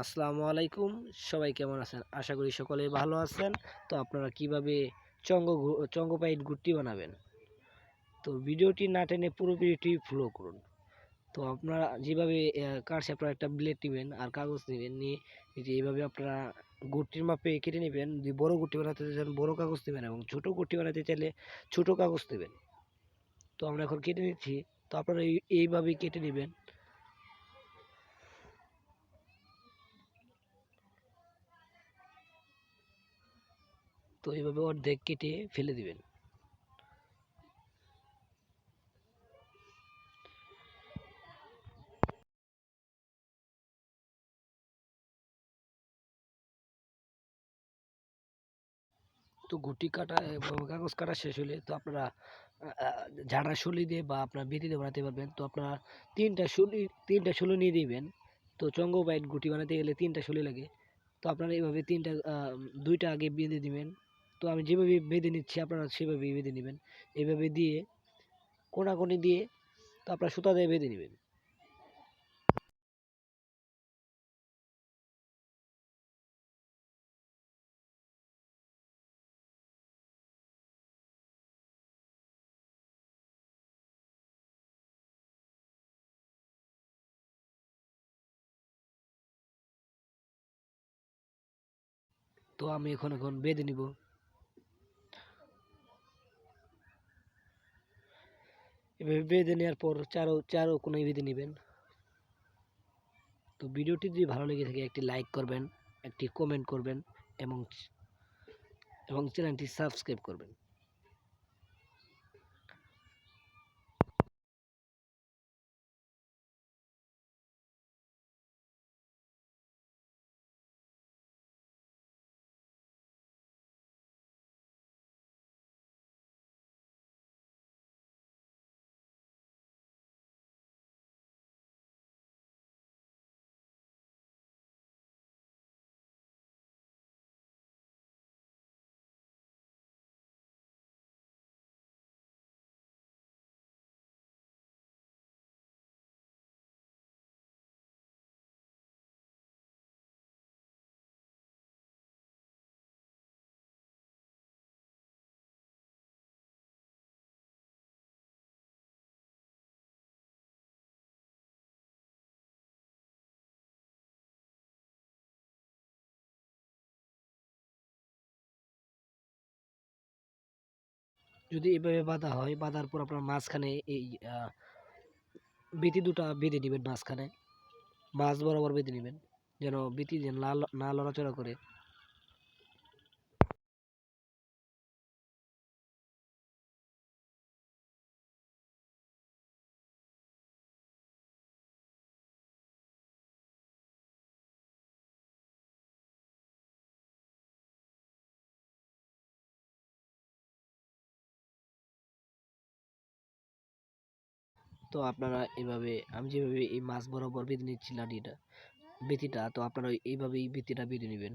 আসসালামু আলাইকুম। সবাই কেমন আছেন? আশা করি সকলেই ভালো আছেন। তো আপনারা কিভাবে চঙ্গো পাইট গুটি বানাবেন? তো ভিডিওটি না টেনে পুরো ভিডিওটি ফলো করুন। তো আপনারা যেভাবে কাটছে আপনারা একটা ব্লেড নেবেন আর কাগজ নেবেন নিয়ে এই যে এইভাবে আপনারা গুটির মাপে কেটে নেবেন। যদি বড় গুটি বানাতে চান বড় কাগজ নেবেন এবং ছোট গুটি বানাতে চাইলে ছোট কাগজ নেবেন। তো আমরা এখন কেটে নিচ্ছি। তো আপনারা এইভাবেই কেটে নেবেন। তো এইভাবে অর্ধেক কেটে ফেলে দিবেন। তো গুটি কাটা কাগজ কাটা শেষ হলে তো আপনারা ঝাড়া শুলি দিয়ে বা আপনার বেতি দিয়ে বানাতে পারবেন। তো আপনারা তিনটা শুলি নিয়ে দিবেন। তো চঙ্গো বাইট গুটি বানাতে গেলে তিনটা শুলি লাগে। তো আপনারা এইভাবে দুইটা আগে বেঁধে দিবেন। তো আমি যেভাবে বেঁধে নিচ্ছি আপনারা সেভাবেই বেঁধে নেবেন। এইভাবে দিয়ে কোনাকুনি দিয়ে তো আপনারা সুতা দিয়ে বেঁধে নেবেন। তো আমি এখন বেঁধে নিব। এভাবে বেঁধে নেওয়ার পর চারো চারো কোনায় বেঁধে নেবেন। তো ভিডিওটি যদি ভালো লেগে থাকে একটি লাইক করবেন, একটি কমেন্ট করবেন এবং চ্যানেলটি সাবস্ক্রাইব করবেন। যদি এভাবে বাঁধা হয়, বাঁধার পর আপনার মাঝখানে এই বিতি দুটা বেঁধে নেবেন মাঝখানে, মাঝ বরাবর বেঁধে নেবেন যেন বিতি যেন না না লড়াচড়া করে। তো আপনারা এভাবে আমি যেভাবে এই মাঝ বরাবর বেঁধে নিচ্ছি লাঠিটা বিতিটা, তো আপনারা এইভাবেই বিতিটা বেঁধে নেবেন।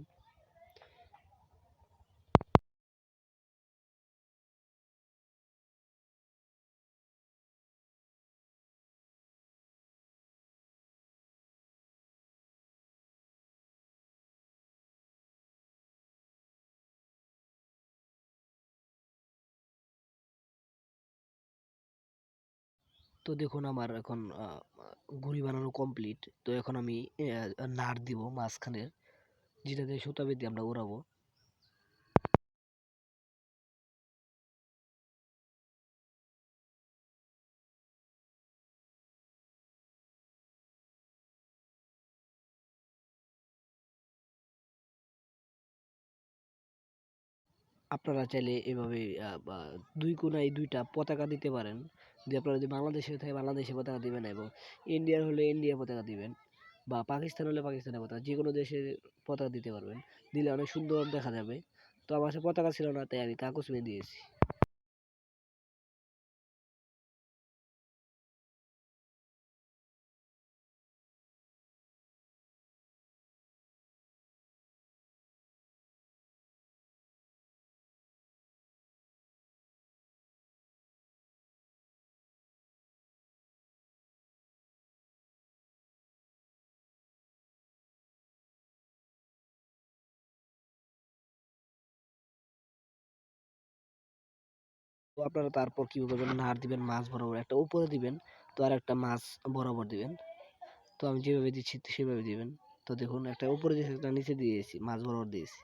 তো দেখুন আমার এখন ঘুড়ি বানানো কমপ্লিট। তো এখন আমি নাট দিব মাঝখানের, যেটা দিয়ে সুতা বেঁধে আমরা উড়াবো। আপনারা চাইলে এভাবে দুই কোনায় দুইটা পতাকা দিতে পারেন। যদি আপনারা যদি বাংলাদেশে থাকে বাংলাদেশের পতাকা দিবেন এবং ইন্ডিয়ার হলে ইন্ডিয়ার পতাকা দিবেন বা পাকিস্তান হলে পাকিস্তানের পতাকা, যে কোনো দেশের পতাকা দিতে পারবেন। দিলে অনেক সুন্দর দেখা যাবে। তো আমার কাছে পতাকা ছিল না তাই আমি কাগজ পেন দিয়েছি। আপনারা তারপর কি করবেন, নাড় দিবেন মাছ বরাবর, একটা উপরে দিবেন তো আর একটা মাছ বরাবর দিবেন। তো আমি যেভাবে দিচ্ছি সেভাবে দিবেন। তো দেখুন একটা উপরে দিয়েছি, একটা নিচে দিয়েছি, মাছ বরাবর দিয়েছি।